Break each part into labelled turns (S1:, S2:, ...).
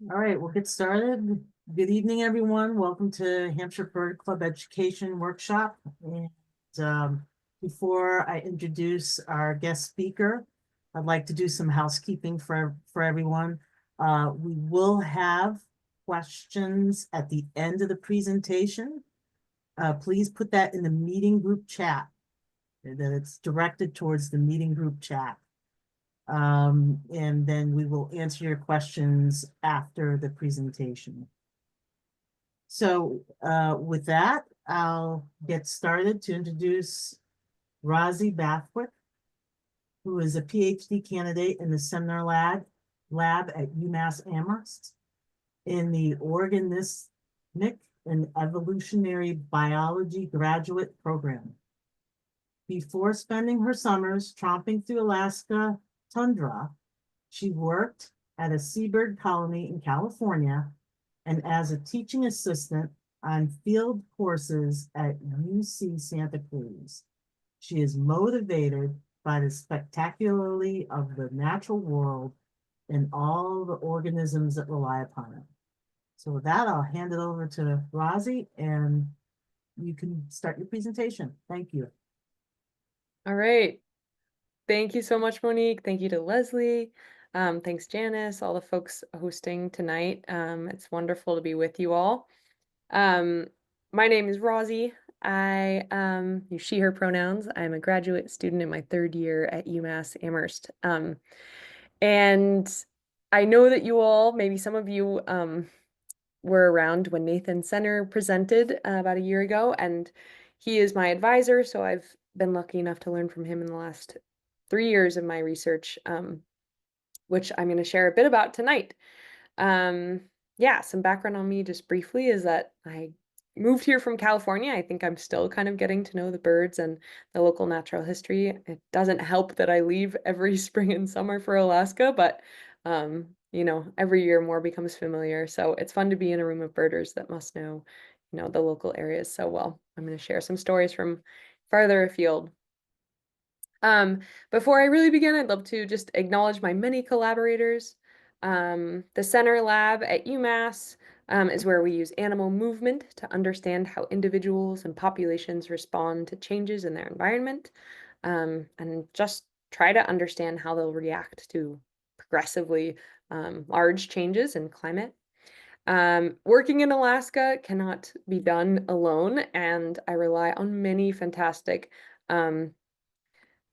S1: All right, we'll get started. Good evening, everyone. Welcome to Hampshire Bird Club Education Workshop. And before I introduce our guest speaker, I'd like to do some housekeeping for everyone. We will have questions at the end of the presentation. Please put that in the meeting group chat, that it's directed towards the meeting group chat. And then we will answer your questions after the presentation. So with that, I'll get started to introduce Rosie Bathwick, who is a PhD candidate in the seminar lab at UMass Amherst in the Organismic and Evolutionary Biology graduate program. Before spending her summers tromping through Alaska tundra, she worked at a seabird colony in California and as a teaching assistant on field courses at UC Santa Cruz. She is motivated by the spectacularity of the natural world and all the organisms that rely upon it. So with that, I'll hand it over to Rosie and you can start your presentation. Thank you.
S2: All right. Thank you so much, Monique. Thank you to Leslie. Thanks, Janice, all the folks hosting tonight. It's wonderful to be with you all. My name is Rosie. I use she, her pronouns. I'm a graduate student in my third year at UMass Amherst. And I know that you all, maybe some of you were around when Nathan Center presented about a year ago, and he is my advisor, so I've been lucky enough to learn from him in the last 3 years of my research, which I'm going to share a bit about tonight. Yeah, some background on me just briefly is that I moved here from California. I think I'm still kind of getting to know the birds and the local natural history. It doesn't help that I leave every spring and summer for Alaska, but every year more becomes familiar. So it's fun to be in a room of birders that must know, the local areas so well. I'm going to share some stories from farther afield. Before I really begin, I'd love to just acknowledge my many collaborators. The Center Lab at UMass is where we use animal movement to understand how individuals and populations respond to changes in their environment, and just try to understand how they'll react to progressively large changes in climate. Working in Alaska cannot be done alone, and I rely on many fantastic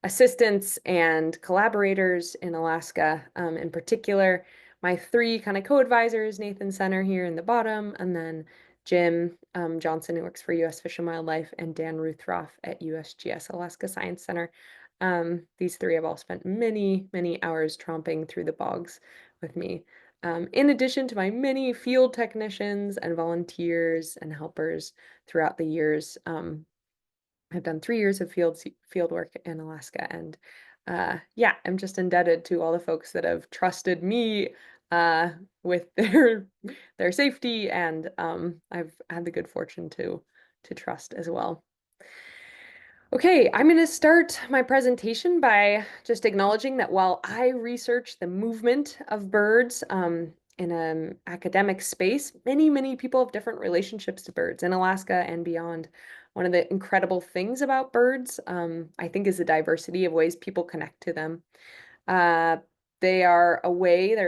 S2: assistants and collaborators in Alaska. In particular, my three kind of co-advisors, Nathan Center here in the bottom, and then Jim Johnson, who works for U.S. Fish and Wildlife, and Dan Ruthroff at USGS Alaska Science Center. These three have all spent many, many hours tromping through the bogs with me. In addition to my many field technicians and volunteers and helpers throughout the years, I've done 3 years of field work in Alaska, and yeah, I'm just indebted to all the folks that have trusted me with their safety, and I've had the good fortune to trust as well. Okay, I'm going to start my presentation by just acknowledging that while I research the movement of birds in an academic space, many, many people have different relationships to birds in Alaska and beyond. One of the incredible things about birds, I think, is the diversity of ways people connect to them. Uh, they're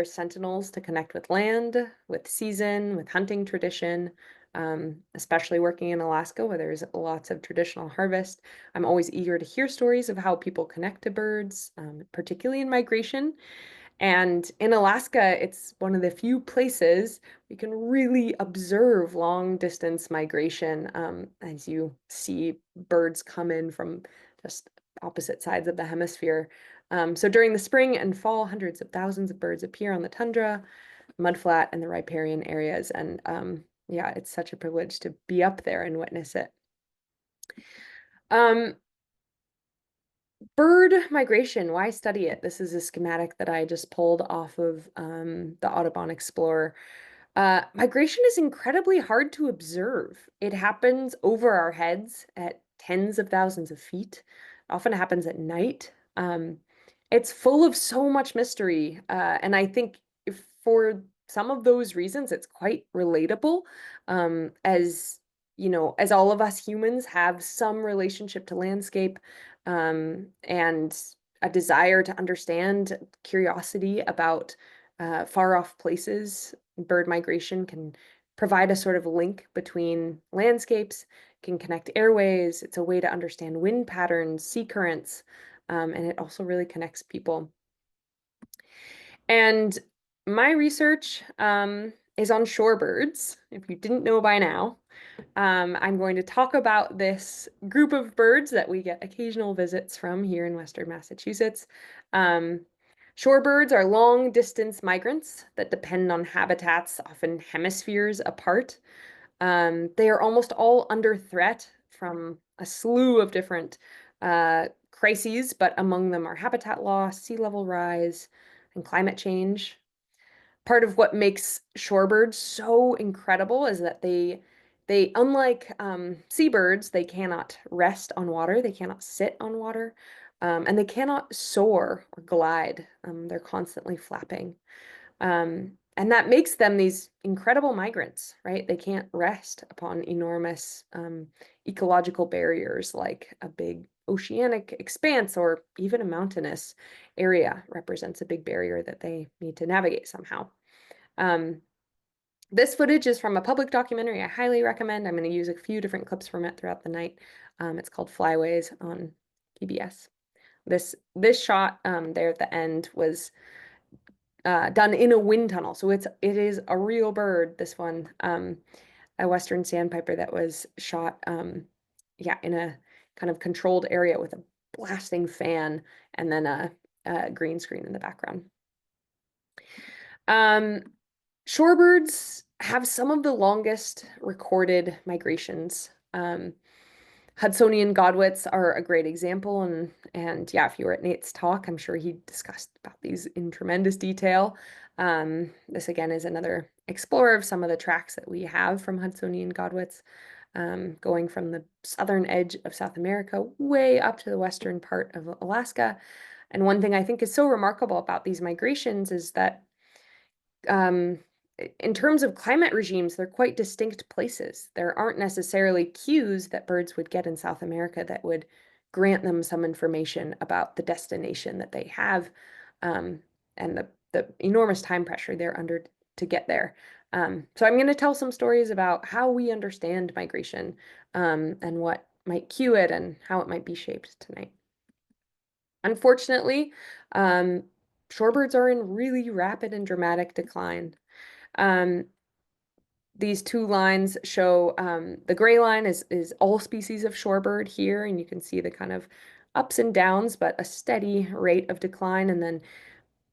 S2: sentinels to connect with land, with season, with hunting tradition, especially working in Alaska where there's lots of traditional harvest. I'm always eager to hear stories of how people connect to birds, particularly in migration. And in Alaska, it's one of the few places we can really observe long distance migration, as you see birds come in from just opposite sides of the hemisphere. So during the spring and fall, hundreds of thousands of birds appear on the tundra, mudflat, and the riparian areas. And yeah, it's such a privilege to be up there and witness it. Um, Bird migration, why study it? This is a schematic that I just pulled off of the Audubon Explorer. Migration is incredibly hard to observe. It happens over our heads at tens of thousands of feet. It often happens at night. It's full of so much mystery. And I think for some of those reasons, it's quite relatable, as you know, as all of us humans have some relationship to landscape, and a desire to understand, curiosity about far off places. Bird migration can provide a sort of link between landscapes, can connect airways. It's a way to understand wind patterns, sea currents, and it also really connects people. And my research is on shorebirds, if you didn't know by now. I'm going to talk about this group of birds that we get occasional visits from here in Western Massachusetts. Um, Shorebirds are long-distance migrants that depend on habitats often hemispheres apart. They are almost all under threat from a slew of different crises, but among them are habitat loss, sea level rise, and climate change. Part of what makes shorebirds so incredible is that they unlike seabirds, they cannot rest on water, they cannot sit on water, and they cannot soar or glide. They're constantly flapping. And that makes them these incredible migrants, right? They can't rest upon enormous ecological barriers like a big oceanic expanse or even a mountainous area represents a big barrier that they need to navigate somehow. Um, this footage is from a public documentary I highly recommend. I'm going to use a few different clips from it throughout the night. It's called Flyways on PBS. This shot there at the end was done in a wind tunnel. So it is a real bird, this one, a Western sandpiper that was shot, yeah, in a kind of controlled area with a blasting fan and then a green screen in the background. Shorebirds have some of the longest recorded migrations. Hudsonian godwits are a great example, and yeah, if you were at Nate's talk, I'm sure he discussed about these in tremendous detail. This again is another explorer of some of the tracks that we have from Hudsonian godwits, going from the southern edge of South America way up to the western part of Alaska. And one thing I think is so remarkable about these migrations is that um, in terms of climate regimes, they're quite distinct places. There aren't necessarily cues that birds would get in South America that would grant them some information about the destination that they have, and the enormous time pressure they're under to get there. So I'm going to tell some stories about how we understand migration, and what might cue it and how it might be shaped tonight. Unfortunately, shorebirds are in really rapid and dramatic decline. Um, these two lines show the gray line is all species of shorebird here, and you can see the kind of ups and downs, but a steady rate of decline. And then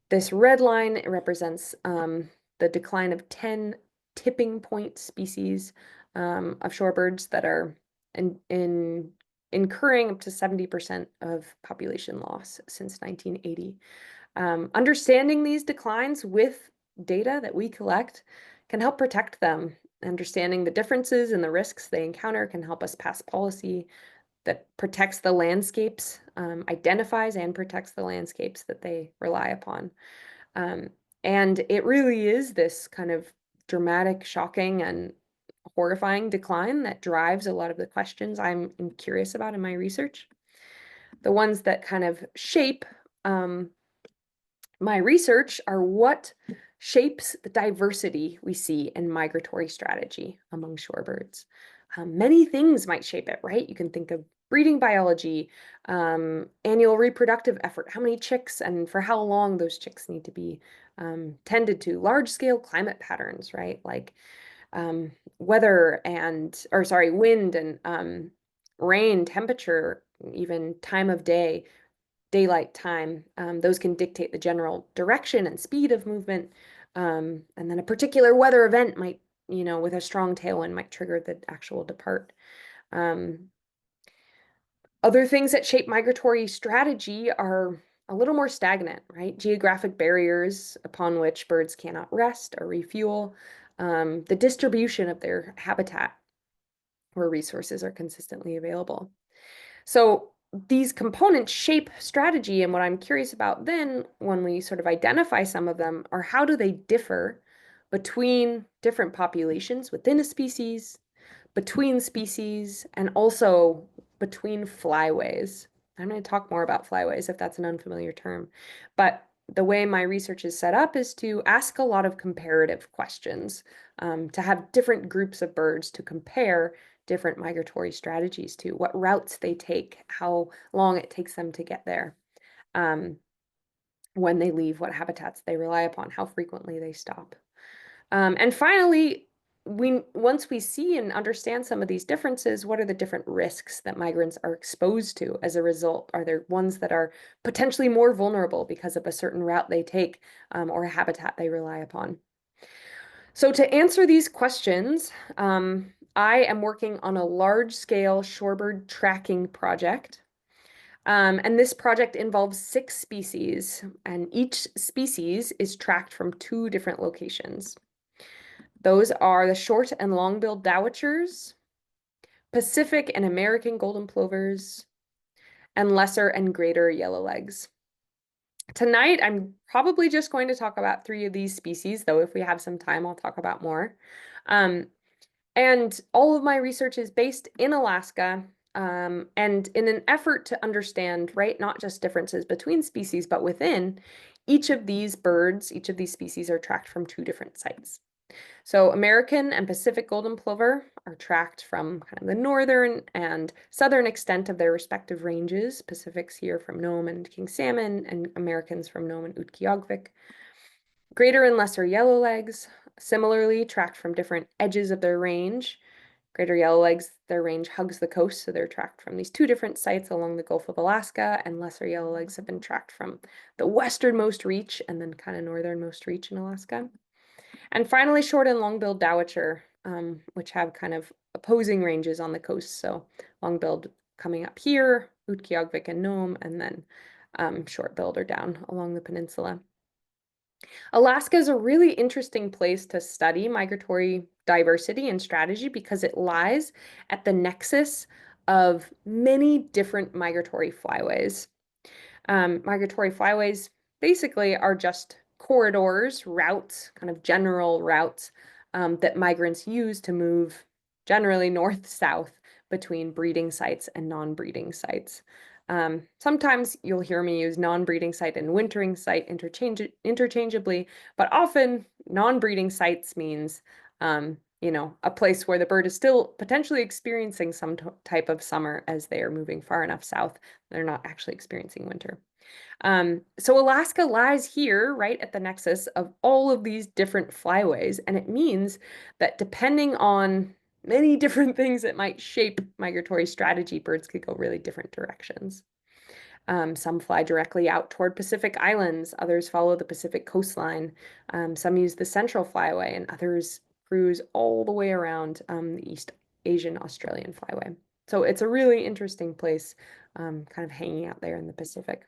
S2: this red line represents the decline of 10 tipping point species of shorebirds that are incurring up to 70% of population loss since 1980. Understanding these declines with data that we collect can help protect them. Understanding the differences and the risks they encounter can help us pass policy that protects the landscapes, identifies and protects the landscapes that they rely upon. And it really is this kind of dramatic, shocking, and horrifying decline that drives a lot of the questions I'm curious about in my research. The ones that kind of shape my research are what shapes the diversity we see in migratory strategy among shorebirds. Many things might shape it, right? You can think of breeding biology, annual reproductive effort, how many chicks and for how long those chicks need to be tended to, large-scale climate patterns, right? Like weather and, or sorry, wind and rain, temperature, even time of day, daylight time. Those can dictate the general direction and speed of movement. And then a particular weather event might, with a strong tailwind might trigger the actual depart. Other things that shape migratory strategy are a little more stagnant, right? Geographic barriers upon which birds cannot rest or refuel, the distribution of their habitat where resources are consistently available. So these components shape strategy, and what I'm curious about then when we sort of identify some of them are how do they differ between different populations within a species, between species, and also between flyways. I'm going to talk more about flyways if that's an unfamiliar term. But the way my research is set up is to ask a lot of comparative questions, to have different groups of birds to compare different migratory strategies to, what routes they take, how long it takes them to get there, when they leave, what habitats they rely upon, how frequently they stop. And finally, once we see and understand some of these differences, what are the different risks that migrants are exposed to as a result? Are there ones that are potentially more vulnerable because of a certain route they take, or a habitat they rely upon? So to answer these questions, I am working on a large-scale shorebird tracking project. And this project involves 6 species, and each species is tracked from 2 different locations. Those are the short and long-billed dowitchers, Pacific and American golden plovers, and lesser and greater yellowlegs. Tonight, I'm probably just going to talk about 3 of these species, though if we have some time, I'll talk about more. And all of my research is based in Alaska, and in an effort to understand, right, not just differences between species, but within each of these birds, each of these species are tracked from 2 different sites. So American and Pacific golden plover are tracked from kind of the northern and southern extent of their respective ranges. Pacific's here from Nome and King Salmon, and Americans from Nome and Utqiagvik. Greater and lesser yellowlegs, similarly tracked from different edges of their range. Greater yellowlegs, their range hugs the coast, so they're tracked from these 2 different sites along the Gulf of Alaska, and lesser yellowlegs have been tracked from the westernmost reach and then kind of northernmost reach in Alaska. And finally, short and long-billed dowitcher, which have kind of opposing ranges on the coast. So long-billed coming up here, Utqiagvik and Nome, and then short-billed are down along the peninsula. Alaska is a really interesting place to study migratory diversity and strategy because it lies at the nexus of many different migratory flyways. Migratory flyways basically are just corridors, routes, kind of general routes, that migrants use to move generally north-south between breeding sites and non-breeding sites. Sometimes you'll hear me use non-breeding site and wintering site interchangeably, but often non-breeding sites means a place where the bird is still potentially experiencing some type of summer as they are moving far enough south. They're not actually experiencing winter. So Alaska lies here, right at the nexus of all of these different flyways, and it means that depending on many different things that might shape migratory strategy, birds could go really different directions. Some fly directly out toward Pacific Islands, others follow the Pacific coastline, some use the Central Flyway, and others cruise all the way around the East Asian Australian Flyway. So it's a really interesting place, kind of hanging out there in the Pacific.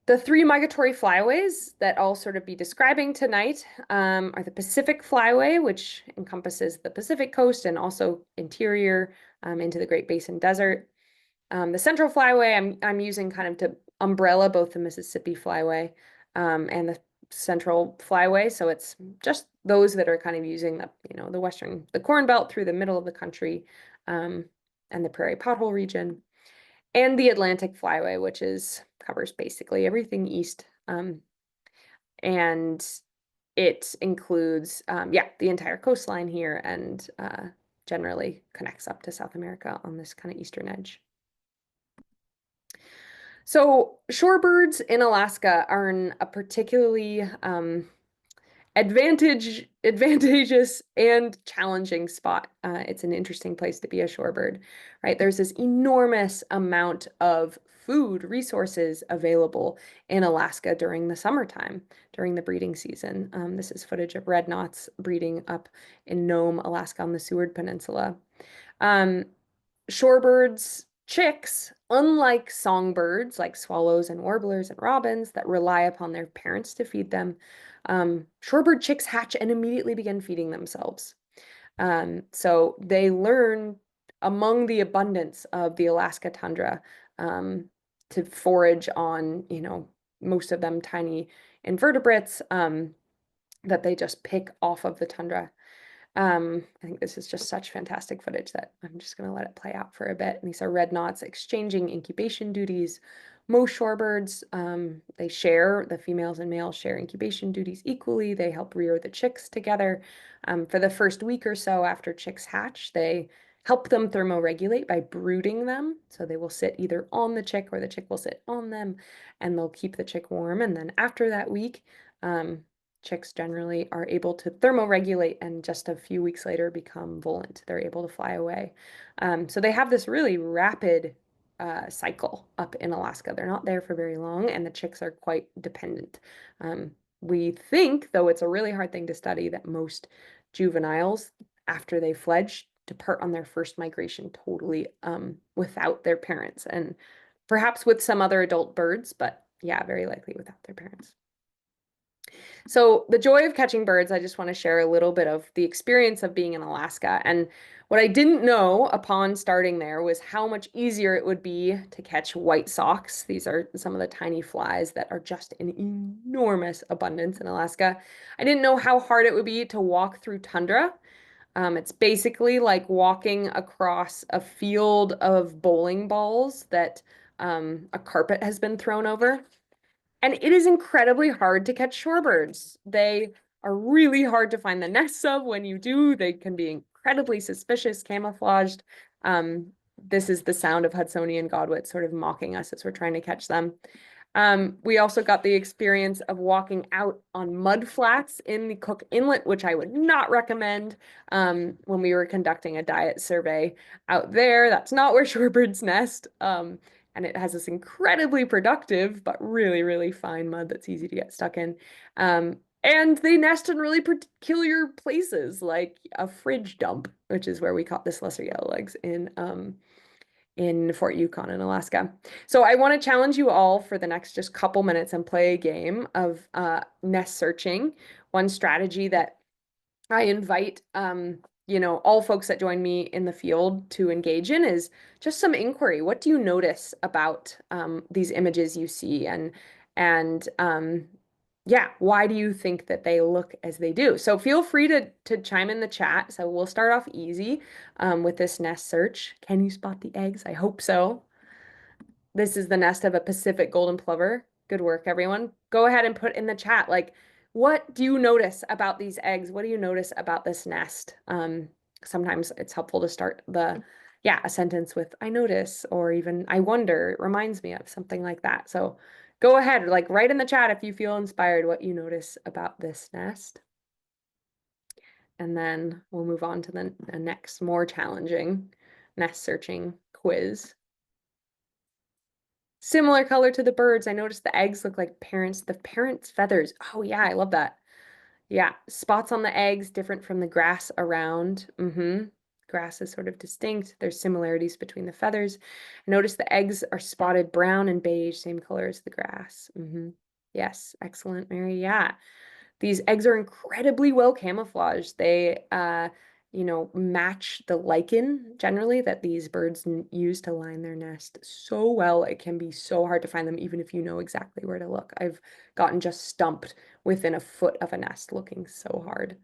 S2: The 3 migratory flyways that I'll sort of be describing tonight are the Pacific Flyway, which encompasses the Pacific coast and also interior into the Great Basin Desert. The Central Flyway, I'm using kind of to umbrella both the Mississippi Flyway and the Central Flyway. So it's just those that are kind of using the Corn Belt through the middle of the country, and the Prairie Pothole region. And the Atlantic Flyway, which covers basically everything east. And it includes, the entire coastline here and generally connects up to South America on this kind of eastern edge. So shorebirds in Alaska are in a particularly advantageous and challenging spot. It's an interesting place to be a shorebird, right? There's this enormous amount of food resources available in Alaska during the summertime, during the breeding season. This is footage of red knots breeding up in Nome, Alaska on the Seward Peninsula. Shorebirds' chicks, unlike songbirds like swallows and warblers and robins that rely upon their parents to feed them, shorebird chicks hatch and immediately begin feeding themselves. So they learn among the abundance of the Alaska tundra to forage on, most of them tiny, invertebrates that they just pick off of the tundra. I think this is just such fantastic footage that I'm just going to let it play out for a bit. And these are red knots exchanging incubation duties. Most shorebirds, they share, the females and males share incubation duties equally. They help rear the chicks together. For the first week or so after chicks hatch, they help them thermoregulate by brooding them. So they will sit either on the chick or the chick will sit on them, and they'll keep the chick warm. And then after that week, chicks generally are able to thermoregulate and just a few weeks later become volant. They're able to fly away. So they have this really rapid cycle up in Alaska. They're not there for very long, and the chicks are quite dependent. We think, though it's a really hard thing to study, that most juveniles, after they fledge, depart on their first migration totally without their parents, and perhaps with some other adult birds, but yeah, very likely without their parents. So the joy of catching birds, I just want to share a little bit of the experience of being in Alaska. And what I didn't know upon starting there was how much easier it would be to catch white socks. These are some of the tiny flies that are just in enormous abundance in Alaska. I didn't know how hard it would be to walk through tundra. It's basically like walking across a field of bowling balls that a carpet has been thrown over. And it is incredibly hard to catch shorebirds. They are really hard to find the nests of. When you do, they can be incredibly suspicious, camouflaged. This is the sound of Hudsonian godwit sort of mocking us as we're trying to catch them. We also got the experience of walking out on mud flats in the Cook Inlet, which I would not recommend when we were conducting a diet survey out there. That's not where shorebirds nest. And it has this incredibly productive, but really, really fine mud that's easy to get stuck in. And they nest in really peculiar places, like a fridge dump, which is where we caught this lesser yellowlegs in Fort Yukon in Alaska. So I want to challenge you all for the next just couple minutes and play a game of nest searching. One strategy that I invite all folks that join me in the field to engage in is just some inquiry. What do you notice about these images you see, and yeah, why do you think that they look as they do? So feel free to chime in the chat. So we'll start off easy with this nest search. Can you spot the eggs? I hope so. This is the nest of a Pacific golden plover. Good work, everyone. Go ahead and put in the chat, like, what do you notice about these eggs? What do you notice about this nest? Sometimes it's helpful to start a sentence with I notice, or even I wonder, it reminds me of something like that. So go ahead, like write in the chat if you feel inspired what you notice about this nest. And then we'll move on to the next more challenging nest searching quiz. Similar color to the birds. I noticed the eggs look like the parents' feathers. Oh yeah, I love that. Yeah, spots on the eggs, different from the grass around. Grass is sort of distinct. There's similarities between the feathers. I noticed the eggs are spotted brown and beige, same color as the grass. Yes, excellent, Mary. Yeah. These eggs are incredibly well camouflaged. They match the lichen generally that these birds use to line their nest so well. It can be so hard to find them even if you know exactly where to look. I've gotten just stumped within a foot of a nest looking so hard.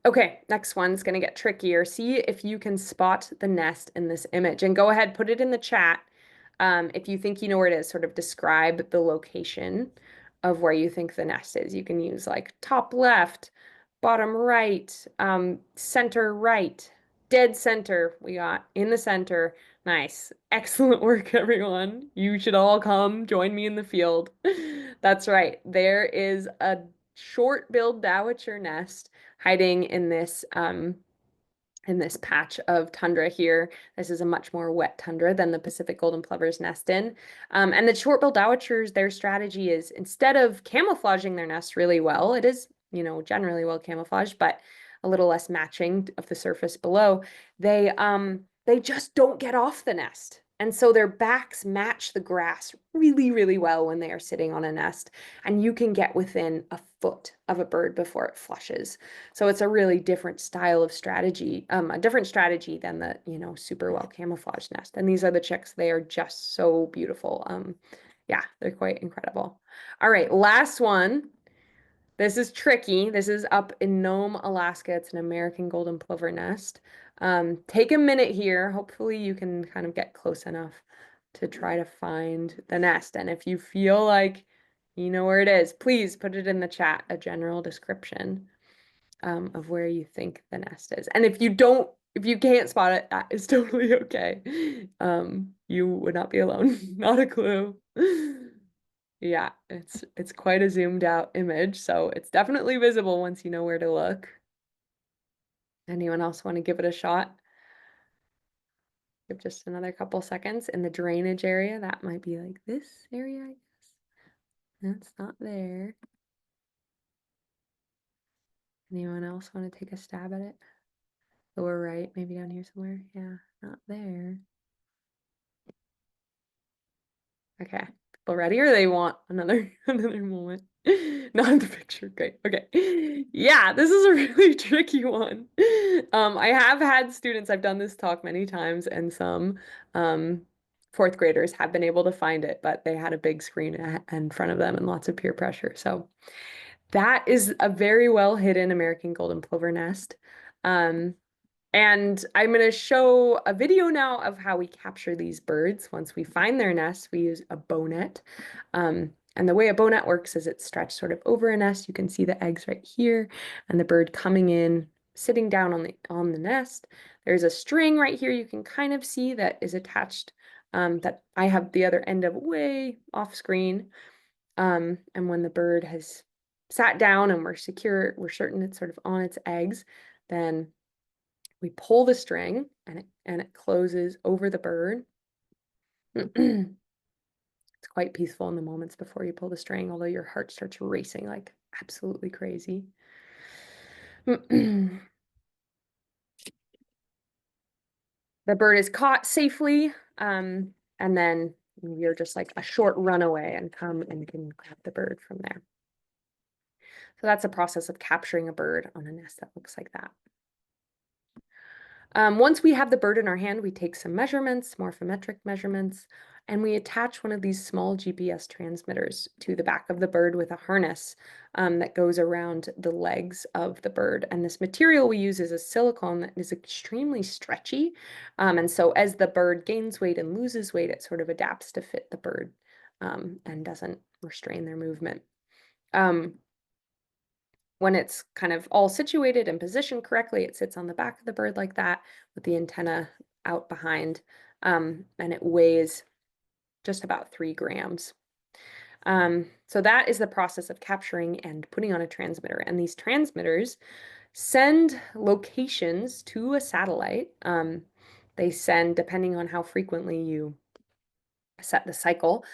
S2: Okay, next one's gonna get trickier. See if you can spot the nest in this image, and go ahead, put it in the chat. If you think you know where it is, sort of describe the location of where you think the nest is. You can use like top left, bottom right, center right, dead center. We got in the center. Nice. Excellent work, everyone. You should all come join me in the field. That's right. There is a short-billed dowitcher nest hiding in this patch of tundra here. This is a much more wet tundra than the Pacific golden plovers nest in. And the short-billed dowitchers, their strategy is, instead of camouflaging their nest really well, it is, generally well camouflaged, but a little less matching of the surface below, they just don't get off the nest. And so their backs match the grass really, really well when they are sitting on a nest. And you can get within a foot of a bird before it flushes. So it's a really different style of strategy, a different strategy than the, super well camouflaged nest. And these are the chicks. They are just so beautiful. Yeah, they're quite incredible. All right, last one. This is tricky. This is up in Nome, Alaska. It's an American golden plover nest. Take a minute here. Hopefully you can kind of get close enough to try to find the nest. And if you feel like you know where it is, please put it in the chat, a general description of where you think the nest is. And if you can't spot it, that is totally okay. You would not be alone. Not a clue. Yeah, it's quite a zoomed out image, so it's definitely visible once you know where to look. Anyone else want to give it a shot? Give just another couple seconds. In the drainage area, that might be like this area, I guess. That's not there. Anyone else want to take a stab at it? Lower right, maybe down here somewhere. Yeah, not there. Okay, people ready, or they want another another moment? Not in the picture. Great. Okay. Yeah, this is a really tricky one. I have had students, I've done this talk many times, and some fourth graders have been able to find it, but they had a big screen in front of them and lots of peer pressure. So that is a very well hidden American golden plover nest. And I'm going to show a video now of how we capture these birds. Once we find their nests, we use a bow net. And the way a bow net works is it's stretched sort of over a nest. You can see the eggs right here and the bird coming in, sitting down on the nest. There's a string right here you can kind of see that is attached, that I have the other end of way off screen. And when the bird has sat down and we're certain it's sort of on its eggs, then we pull the string and it closes over the bird. It's quite peaceful in the moments before you pull the string, although your heart starts racing like absolutely crazy. The bird is caught safely, and then you're just like a short runaway and come and can grab the bird from there. So that's a process of capturing a bird on a nest that looks like that. Once we have the bird in our hand, we take some measurements, morphometric measurements, and we attach one of these small GPS transmitters to the back of the bird with a harness that goes around the legs of the bird. And this material we use is a silicone that is extremely stretchy. And so as the bird gains weight and loses weight, it sort of adapts to fit the bird and doesn't restrain their movement. When it's kind of all situated and positioned correctly, it sits on the back of the bird like that with the antenna out behind, and it weighs just about 3 grams. So that is the process of capturing and putting on a transmitter. And these transmitters send locations to a satellite. They send, depending on how frequently you set the cycle,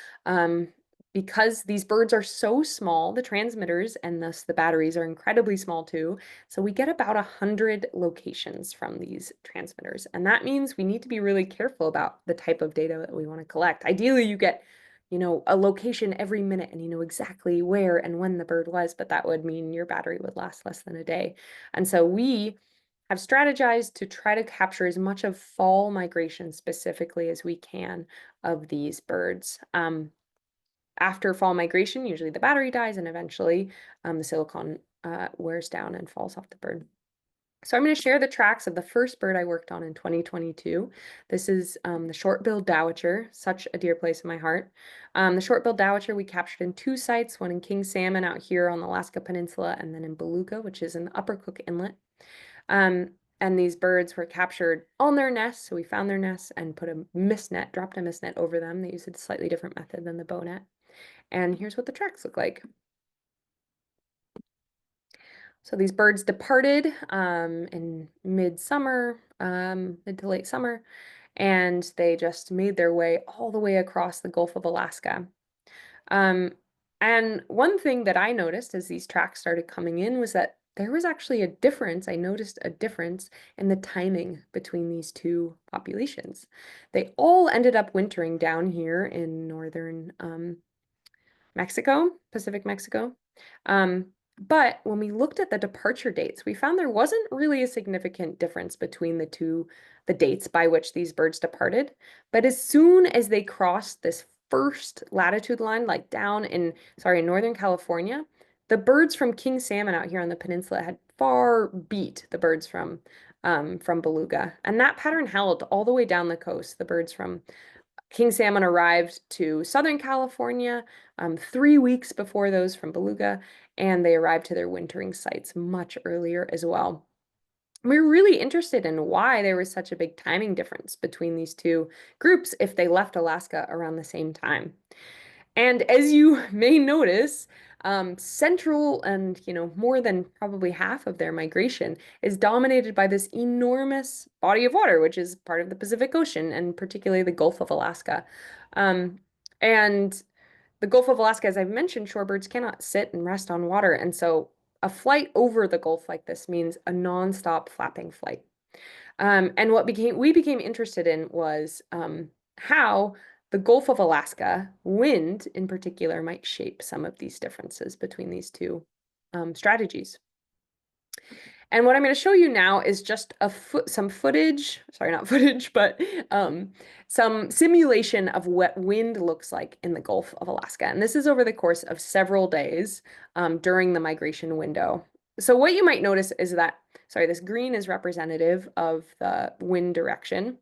S2: because these birds are so small, the transmitters and thus the batteries are incredibly small too. So we get about 100 locations from these transmitters. And that means we need to be really careful about the type of data that we want to collect. Ideally, you get, a location every minute and you know exactly where and when the bird was, but that would mean your battery would last less than a day. And so we have strategized to try to capture as much of fall migration specifically as we can of these birds. After fall migration, usually the battery dies and eventually the silicone wears down and falls off the bird. So I'm going to share the tracks of the first bird I worked on in 2022. This is the short-billed dowitcher, such a dear place in my heart. The short-billed dowitcher we captured in 2 sites, one in King Salmon out here on the Alaska Peninsula, and then in Beluga, which is in the Upper Cook Inlet. And these birds were captured on their nests, so we found their nests and put a mist net, dropped a mist net over them. They used a slightly different method than the bow net. And here's what the tracks look like. So these birds departed in midsummer, mid to late summer, and they just made their way all the way across the Gulf of Alaska. And one thing that I noticed as these tracks started coming in was that there was actually a difference. I noticed a difference in the timing between these 2 populations. They all ended up wintering down here in northern Mexico, Pacific Mexico. But when we looked at the departure dates, we found there wasn't really a significant difference between the dates by which these birds departed. But as soon as they crossed this first latitude line, like down in, sorry, in Northern California, the birds from king salmon out here on the peninsula had far beat the birds from beluga. And that pattern held all the way down the coast. The birds from king salmon arrived to Southern California 3 weeks before those from beluga, and they arrived to their wintering sites much earlier as well. We were really interested in why there was such a big timing difference between these two groups if they left Alaska around the same time. And as you may notice, central and, more than probably half of their migration is dominated by this enormous body of water, which is part of the Pacific Ocean and particularly the Gulf of Alaska. And the Gulf of Alaska, as I've mentioned, shorebirds cannot sit and rest on water. And so a flight over the Gulf like this means a nonstop flapping flight. And what we became interested in was how the Gulf of Alaska wind in particular might shape some of these differences between these two strategies. And what I'm going to show you now is just some footage, sorry, not footage, but some simulation of what wind looks like in the Gulf of Alaska. And this is over the course of several days during the migration window. So what you might notice is that, sorry, this green is representative of the wind direction.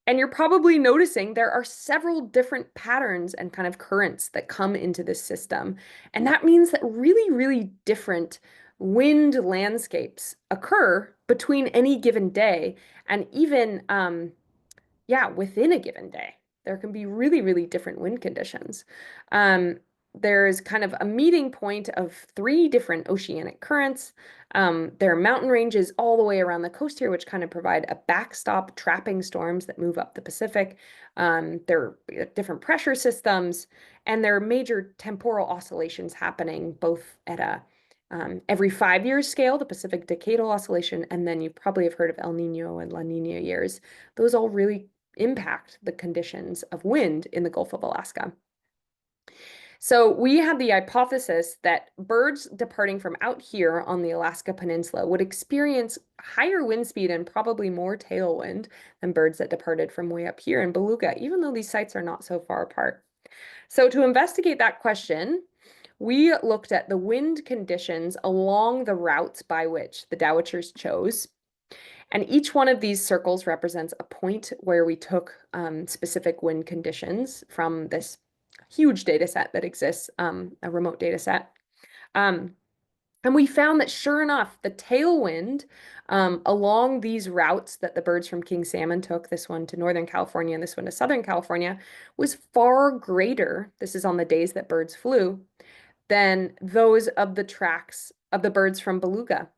S2: And you're probably noticing there are several different patterns and kind of currents that come into this system. And that means that really, really different wind landscapes occur between any given day and even, within a given day. There can be really, really different wind conditions. There's kind of a meeting point of 3 different oceanic currents. There are mountain ranges all the way around the coast here, which kind of provide a backstop trapping storms that move up the Pacific. There are different pressure systems, and there are major temporal oscillations happening both at a every 5-year scale, the Pacific Decadal Oscillation, and then you probably have heard of El Nino and La Nina years. Those all really impact the conditions of wind in the Gulf of Alaska. So we had the hypothesis that birds departing from out here on the Alaska Peninsula would experience higher wind speed and probably more tailwind than birds that departed from way up here in Beluga, even though these sites are not so far apart. So to investigate that question, we looked at the wind conditions along the routes by which the dowitchers chose. And each one of these circles represents a point where we took specific wind conditions from this huge data set that exists, a remote data set. And we found that sure enough, the tailwind along these routes that the birds from king salmon took, this one to Northern California and this one to Southern California, was far greater, this is on the days that birds flew, than those of the tracks of the birds from Beluga.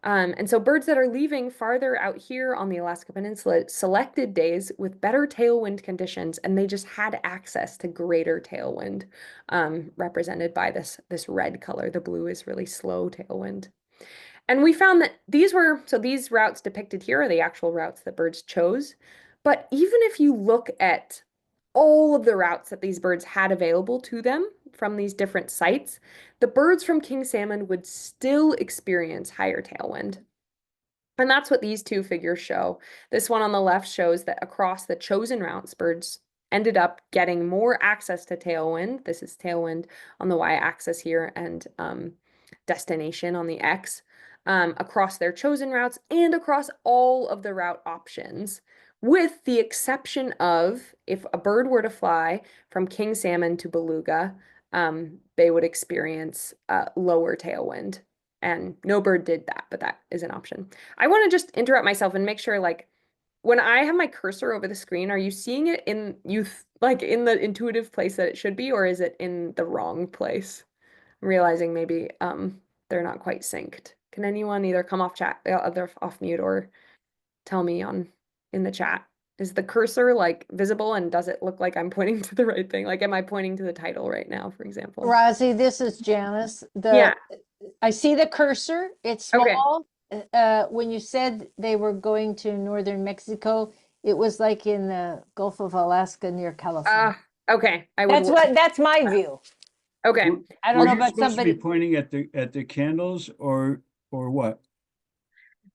S2: And so birds that are leaving farther out here on the Alaska Peninsula selected days with better tailwind conditions, and they just had access to greater tailwind, represented by this red color. The blue is really slow tailwind. And we found that these routes depicted here are the actual routes that birds chose. But even if you look at all of the routes that these birds had available to them from these different sites, the birds from king salmon would still experience higher tailwind. And that's what these two figures show. This one on the left shows that across the chosen routes, birds ended up getting more access to tailwind. This is tailwind on the y-axis here and destination on the x, across their chosen routes and across all of the route options, with the exception of if a bird were to fly from king salmon to beluga, they would experience lower tailwind. And no bird did that, but that is an option. I want to just interrupt myself and make sure, like, when I have my cursor over the screen, are you seeing it in in the intuitive place that it should be, or is it in the wrong place? I'm realizing maybe they're not quite synced. Can anyone either come off chat, off mute, or tell me in the chat? Is the cursor like visible, and does it look like I'm pointing to the right thing? Like, am I pointing to the title right now, for example?
S3: Rosie, this is Janice.
S2: Yeah.
S3: I see the cursor. It's
S2: Okay.
S3: small. When you said they were going to northern Mexico, it was like in the Gulf of Alaska near California.
S2: Okay.
S3: That's my view.
S2: Okay.
S3: I don't know
S4: Are you
S3: about
S4: supposed to
S3: somebody.
S4: be pointing at the candles or what?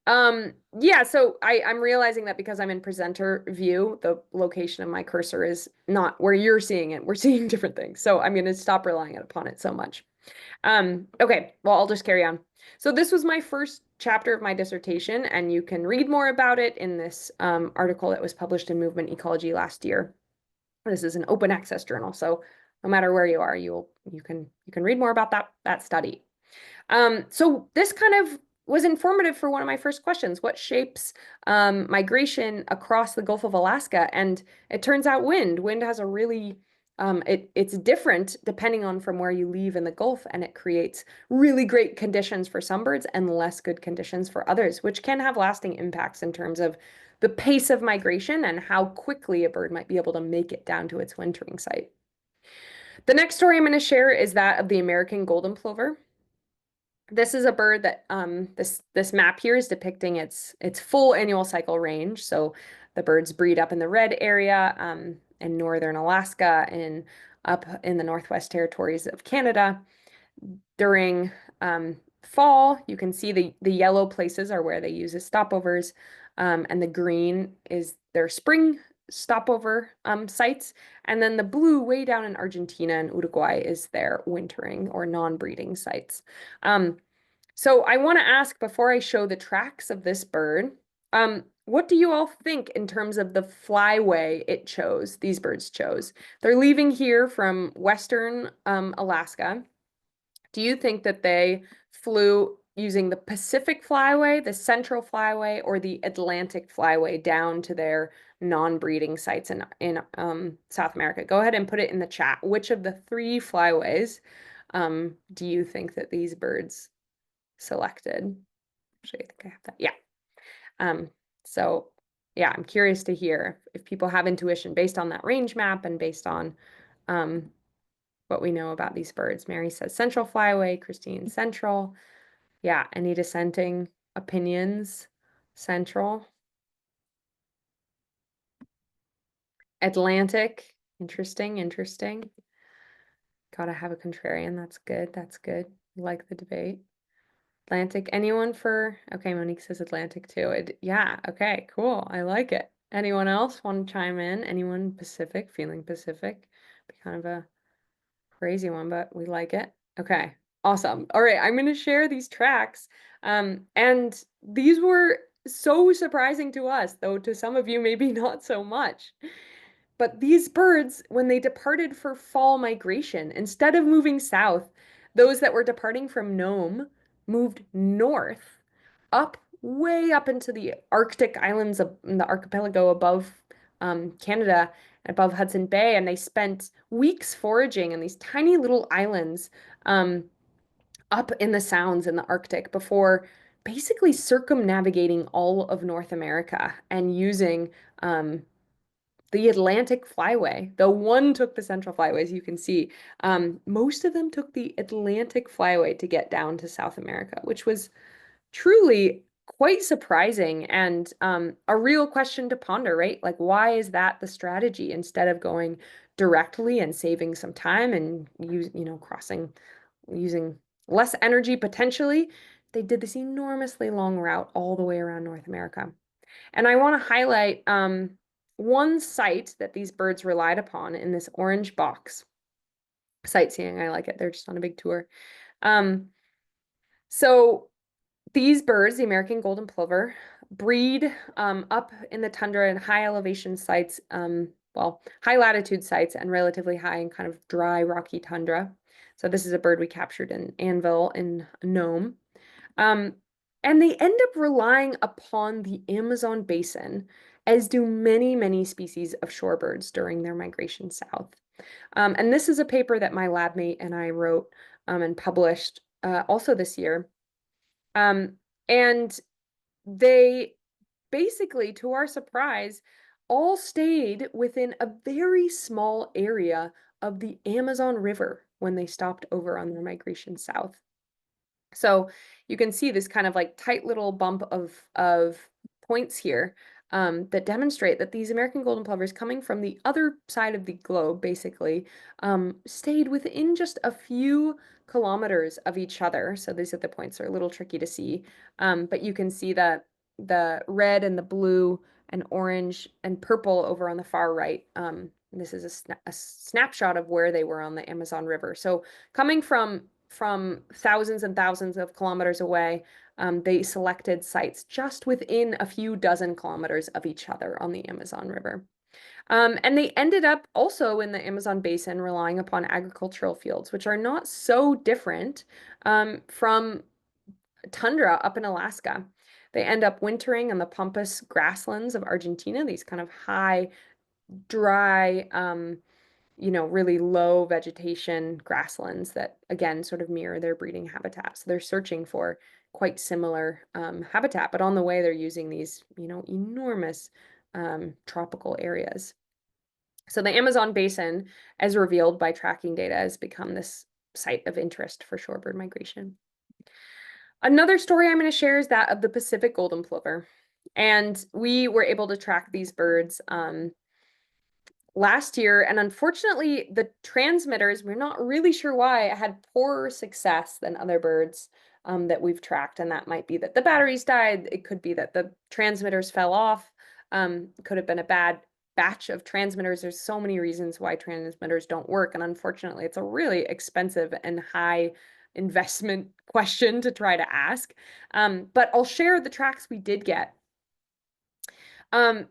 S2: Yeah, so I'm realizing that because I'm in presenter view, the location of my cursor is not where you're seeing it. We're seeing different things. So I'm going to stop relying upon it so much. Okay, well, I'll just carry on. So this was my first chapter of my dissertation, and you can read more about it in this article that was published in Movement Ecology last year. This is an open access journal, so no matter where you are, you can read more about that study. So this kind of was informative for one of my first questions. What shapes migration across the Gulf of Alaska? And it turns out wind. Wind has a really, it's different depending on from where you leave in the Gulf, and it creates really great conditions for some birds and less good conditions for others, which can have lasting impacts in terms of the pace of migration and how quickly a bird might be able to make it down to its wintering site. The next story I'm going to share is that of the American golden plover. This is a bird that this map here is depicting its full annual cycle range. So the birds breed up in the red area in northern Alaska and up in the Northwest Territories of Canada. During fall, you can see the yellow places are where they use as stopovers, and the green is their spring stopover sites, and then the blue way down in Argentina and Uruguay is their wintering or non-breeding sites. So I want to ask before I show the tracks of this bird, what do you all think in terms of the flyway these birds chose? They're leaving here from Western Alaska. Do you think that they flew using the Pacific Flyway, the Central Flyway, or the Atlantic Flyway down to their non-breeding sites in South America? Go ahead and put it in the chat. Which of the three flyways do you think that these birds selected? Actually, I think I have that. Yeah. So yeah, I'm curious to hear if people have intuition based on that range map and based on what we know about these birds. Mary says Central Flyway, Christine Central. Yeah, any dissenting opinions? Central. Atlantic. Interesting, interesting. Gotta have a contrarian. That's good. That's good. Like the debate. Atlantic. Anyone for? Okay, Monique says Atlantic too. Yeah. Okay. Cool. I like it. Anyone else want to chime in? Anyone Pacific? Feeling Pacific? Be kind of a crazy one, but we like it. Okay. Awesome. All right. I'm going to share these tracks. And these were so surprising to us, though to some of you, maybe not so much. But these birds, when they departed for fall migration, instead of moving south, those that were departing from Nome moved north, way up into the Arctic islands of the archipelago above Canada, above Hudson Bay, and they spent weeks foraging in these tiny little islands up in the Sounds in the Arctic before basically circumnavigating all of North America and using the Atlantic Flyway. Though one took the Central Flyway, as you can see. Most of them took the Atlantic Flyway to get down to South America, which was truly quite surprising and a real question to ponder, right? Like, why is that the strategy instead of going directly and saving some time and using less energy potentially? They did this enormously long route all the way around North America. And I want to highlight one site that these birds relied upon in this orange box. Sightseeing, I like it. They're just on a big tour. So these birds, the American golden plover, breed up in the tundra and high elevation sites, high latitude sites and relatively high and kind of dry, rocky tundra. So this is a bird we captured in Anvil in Nome. And they end up relying upon the Amazon basin, as do many, many species of shorebirds during their migration south. And this is a paper that my lab mate and I wrote and published also this year. And they basically, to our surprise, all stayed within a very small area of the Amazon River when they stopped over on their migration south. So you can see this kind of like tight little bump of points here that demonstrate that these American golden plovers coming from the other side of the globe, basically, stayed within just a few kilometers of each other. So these are the points that are a little tricky to see, but you can see that the red and the blue and orange and purple over on the far right. This is a snapshot of where they were on the Amazon River. So coming from thousands and thousands of kilometers away, they selected sites just within a few dozen kilometers of each other on the Amazon River. And they ended up also in the Amazon basin relying upon agricultural fields, which are not so different from tundra up in Alaska. They end up wintering on the pampas grasslands of Argentina, these kind of high, dry, really low vegetation grasslands that, again, sort of mirror their breeding habitat. So they're searching for quite similar habitat, but on the way they're using these, enormous tropical areas. So the Amazon basin, as revealed by tracking data, has become this site of interest for shorebird migration. Another story I'm going to share is that of the Pacific golden plover. And we were able to track these birds last year. And unfortunately, the transmitters, we're not really sure why, had poorer success than other birds that we've tracked. And that might be that the batteries died. It could be that the transmitters fell off. It could have been a bad batch of transmitters. There's so many reasons why transmitters don't work. And unfortunately, it's a really expensive and high investment question to try to ask. But I'll share the tracks we did get. And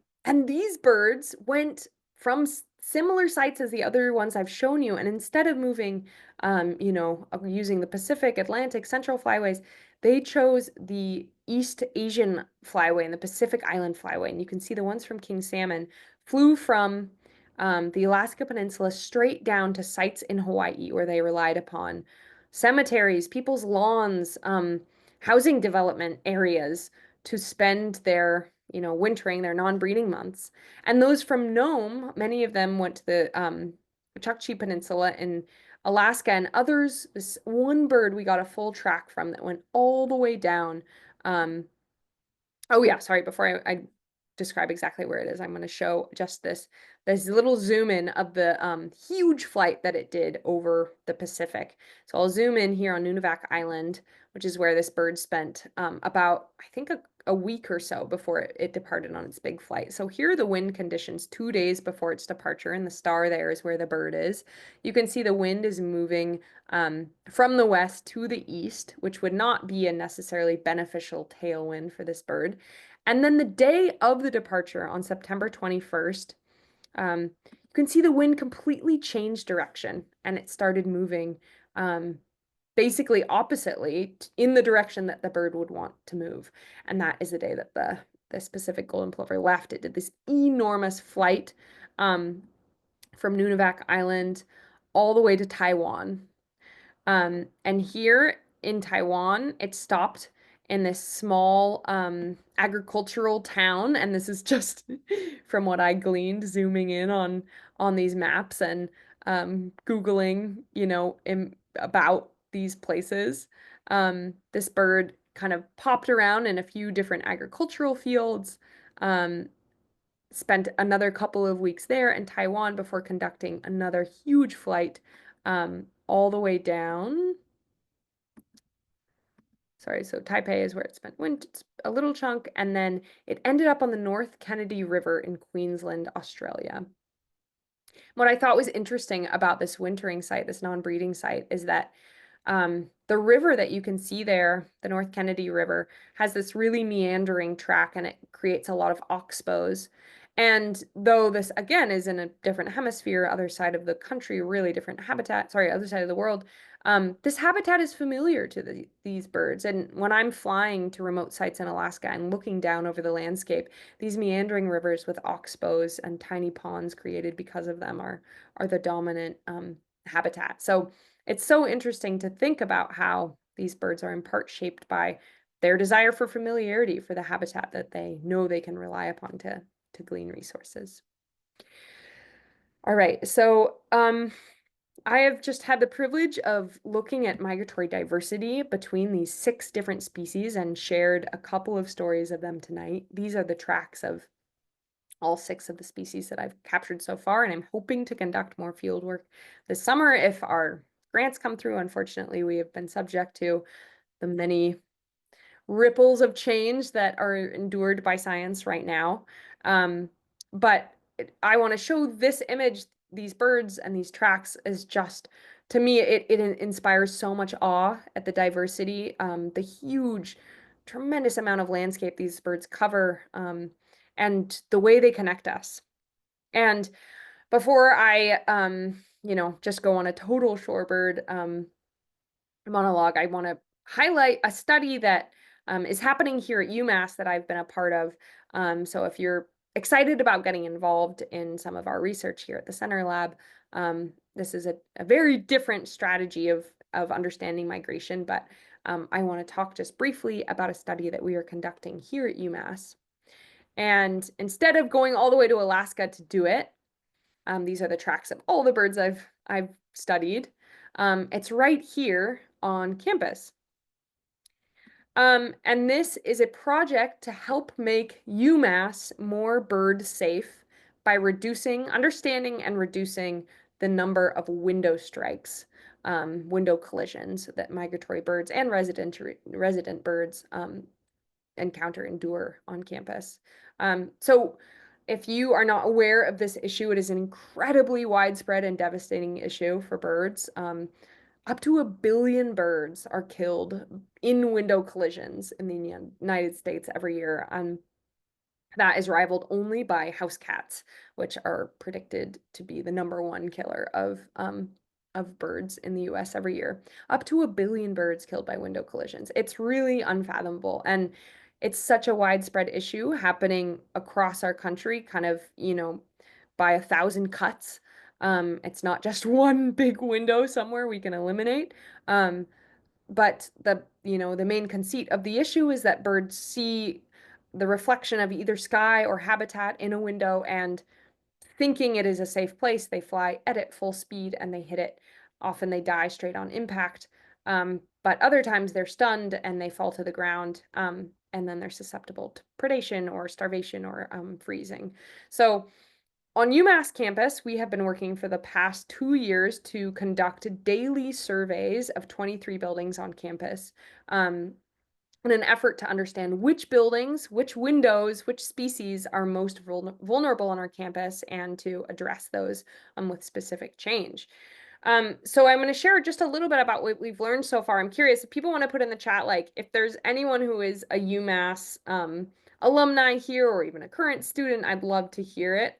S2: these birds went from similar sites as the other ones I've shown you. And instead of moving, using the Pacific, Atlantic, Central flyways, they chose the East Asian flyway and the Pacific Island flyway. And you can see the ones from King Salmon flew from the Alaska Peninsula straight down to sites in Hawaii where they relied upon cemeteries, people's lawns, housing development areas to spend their wintering, their non-breeding months. And those from Nome, many of them went to the Chukchi Peninsula in Alaska, and others, this one bird we got a full track from that went all the way down. Oh yeah, sorry, before I describe exactly where it is, I'm going to show just this little zoom in of the huge flight that it did over the Pacific. So I'll zoom in here on Nunivak Island, which is where this bird spent about, I think, a week or so before it departed on its big flight. So here are the wind conditions 2 days before its departure, and the star there is where the bird is. You can see the wind is moving from the west to the east, which would not be a necessarily beneficial tailwind for this bird. And then the day of the departure on September 21st, you can see the wind completely changed direction, and it started moving basically oppositely in the direction that the bird would want to move. And that is the day that this Pacific golden plover left. It did this enormous flight from Nunivak Island all the way to Taiwan. And here in Taiwan, it stopped in this small agricultural town. And this is just from what I gleaned, zooming in on these maps and Googling, about these places. This bird kind of popped around in a few different agricultural fields, spent another couple of weeks there in Taiwan before conducting another huge flight all the way down. Sorry, so Taipei is where it went a little chunk, and then it ended up on the North Kennedy River in Queensland, Australia. What I thought was interesting about this wintering site, this non-breeding site, is that the river that you can see there, the North Kennedy River, has this really meandering track, and it creates a lot of oxbows. And though this, again, is in a different hemisphere, other side of the country, really different habitat, sorry, other side of the world, this habitat is familiar to these birds. And when I'm flying to remote sites in Alaska and looking down over the landscape, these meandering rivers with oxbows and tiny ponds created because of them are the dominant habitat. So it's so interesting to think about how these birds are in part shaped by their desire for familiarity for the habitat that they know they can rely upon to glean resources. All right, so I have just had the privilege of looking at migratory diversity between these 6 different species and shared a couple of stories of them tonight. These are the tracks of all 6 of the species that I've captured so far, and I'm hoping to conduct more field work this summer if our grants come through. Unfortunately, we have been subject to the many ripples of change that are endured by science right now. But I want to show this image, these birds and these tracks, as just, to me, it inspires so much awe at the diversity, the huge, tremendous amount of landscape these birds cover, and the way they connect us. And before I, just go on a total shorebird monologue, I want to highlight a study that is happening here at UMass that I've been a part of. So if you're excited about getting involved in some of our research here at the Center Lab, this is a very different strategy of understanding migration, but I want to talk just briefly about a study that we are conducting here at UMass. And instead of going all the way to Alaska to do it, these are the tracks of all the birds I've studied. It's right here on campus. And this is a project to help make UMass more bird safe by understanding and reducing the number of window strikes, window collisions that migratory birds and resident birds endure on campus. So if you are not aware of this issue, it is an incredibly widespread and devastating issue for birds. Up to 1 billion birds are killed in window collisions in the United States every year. That is rivaled only by house cats, which are predicted to be the #1 killer of birds in the US every year. Up to 1 billion birds killed by window collisions. It's really unfathomable. And it's such a widespread issue happening across our country, kind of, by 1,000 cuts. It's not just one big window somewhere we can eliminate. But the main conceit of the issue is that birds see the reflection of either sky or habitat in a window, and thinking it is a safe place, they fly at full speed and they hit it. Often they die straight on impact. But other times they're stunned and they fall to the ground, and then they're susceptible to predation or starvation or freezing. So on UMass campus, we have been working for the past 2 years to conduct daily surveys of 23 buildings on campus, in an effort to understand which buildings, which windows, which species are most vulnerable on our campus, and to address those with specific change. So I'm going to share just a little bit about what we've learned so far. I'm curious if people want to put in the chat, like, if there's anyone who is a UMass alumni here, or even a current student, I'd love to hear it.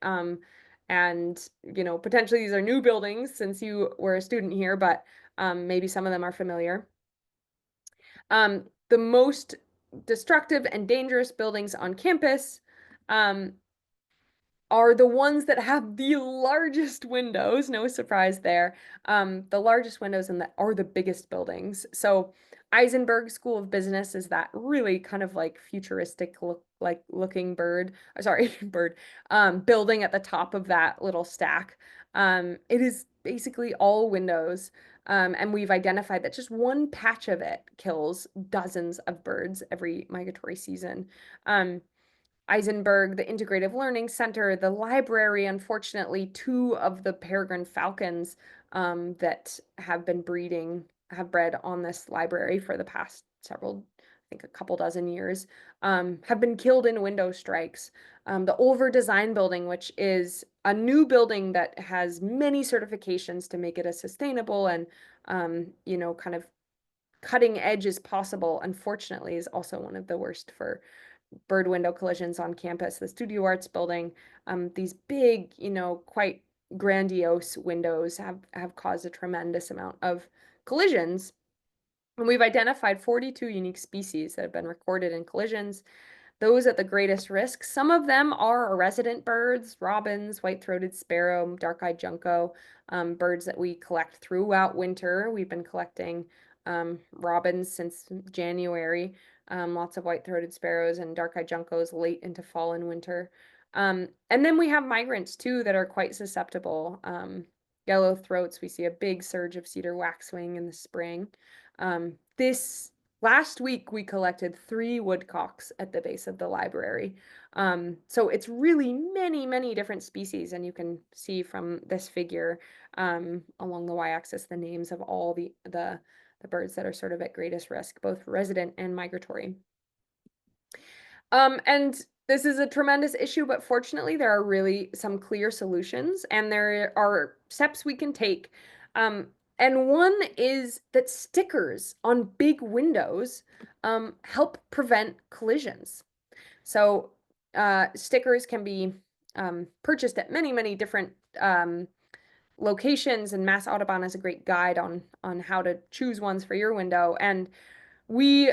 S2: And, potentially these are new buildings since you were a student here, but maybe some of them are familiar. The most destructive and dangerous buildings on campus are the ones that have the largest windows. No surprise there. The largest windows and that are the biggest buildings. So Eisenberg School of Business is that really kind of like futuristic looking bird building at the top of that little stack. It is basically all windows. And we've identified that just one patch of it kills dozens of birds every migratory season. Eisenberg, the Integrative Learning Center, the library, unfortunately, 2 of the peregrine falcons that have bred on this library for the past several, I think a couple dozen years, have been killed in window strikes. The Olver Design Building, which is a new building that has many certifications to make it as sustainable and, kind of cutting edge as possible, unfortunately, is also one of the worst for bird window collisions on campus. The Studio Arts Building, these big, quite grandiose windows have caused a tremendous amount of collisions. And we've identified 42 unique species that have been recorded in collisions. Those at the greatest risk, some of them are resident birds, robins, white-throated sparrow, dark-eyed junco, birds that we collect throughout winter. We've been collecting robins since January, lots of white-throated sparrows and dark-eyed juncos late into fall and winter. And then we have migrants too that are quite susceptible. Yellow throats, we see a big surge of cedar waxwing in the spring. This last week, we collected 3 woodcocks at the base of the library. So it's really many, many different species, and you can see from this figure along the y-axis the names of all the birds that are sort of at greatest risk, both resident and migratory. And this is a tremendous issue, but fortunately there are really some clear solutions and there are steps we can take. And one is that stickers on big windows help prevent collisions. So stickers can be purchased at many, many different locations, and Mass Audubon is a great guide on how to choose ones for your window. And we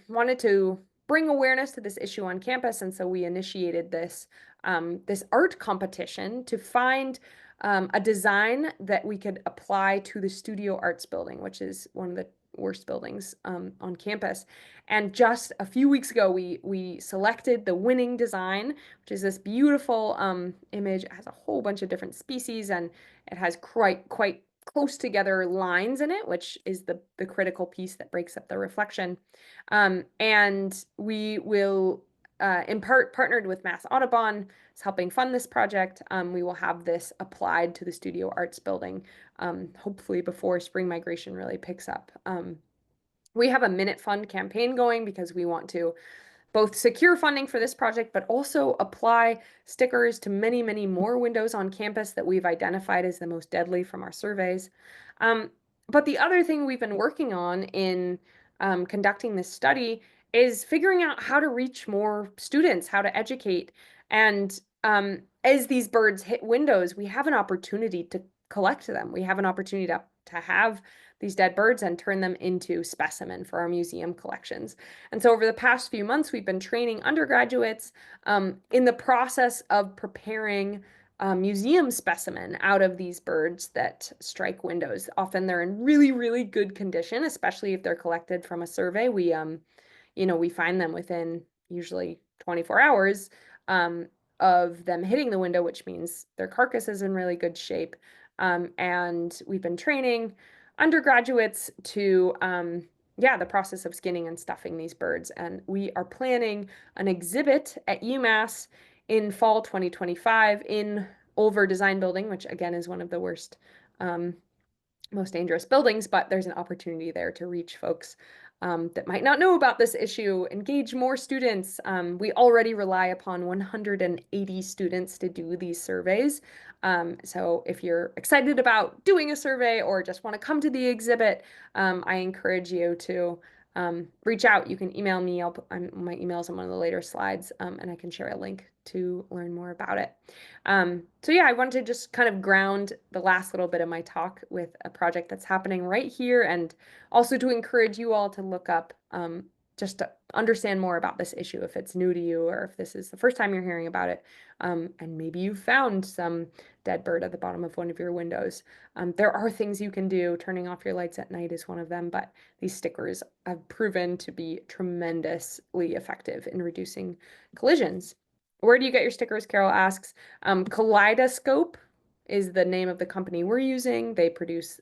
S2: wanted to bring awareness to this issue on campus, and so we initiated this art competition to find a design that we could apply to the Studio Arts building, which is one of the worst buildings on campus. And just a few weeks ago, we selected the winning design, which is this beautiful image. It has a whole bunch of different species, and it has quite close together lines in it, which is the critical piece that breaks up the reflection. And we will, in part, partnered with Mass Audubon, is helping fund this project. We will have this applied to the Studio Arts building, hopefully before spring migration really picks up. We have a Minute Fund campaign going because we want to both secure funding for this project, but also apply stickers to many, many more windows on campus that we've identified as the most deadly from our surveys. But the other thing we've been working on in conducting this study is figuring out how to reach more students, how to educate. And as these birds hit windows, we have an opportunity to collect them. We have an opportunity to have these dead birds and turn them into specimen for our museum collections. And so over the past few months, we've been training undergraduates in the process of preparing museum specimen out of these birds that strike windows. Often they're in really, really good condition, especially if they're collected from a survey. We find them within usually 24 hours of them hitting the window, which means their carcass is in really good shape. And we've been training undergraduates to the process of skinning and stuffing these birds. And we are planning an exhibit at UMass in fall 2025 in Olver Design Building, which again is one of the worst, most dangerous buildings, but there's an opportunity there to reach folks that might not know about this issue, engage more students. We already rely upon 180 students to do these surveys. So if you're excited about doing a survey or just want to come to the exhibit, I encourage you to reach out. You can email me. My email's on one of the later slides, and I can share a link to learn more about it. So yeah, I wanted to just kind of ground the last little bit of my talk with a project that's happening right here, and also to encourage you all to look up just to understand more about this issue if it's new to you or if this is the first time you're hearing about it. And maybe you found some dead bird at the bottom of one of your windows. There are things you can do. Turning off your lights at night is one of them, but these stickers have proven to be tremendously effective in reducing collisions. Where do you get your stickers? Carol asks. Kaleidoscope is the name of the company we're using. They produce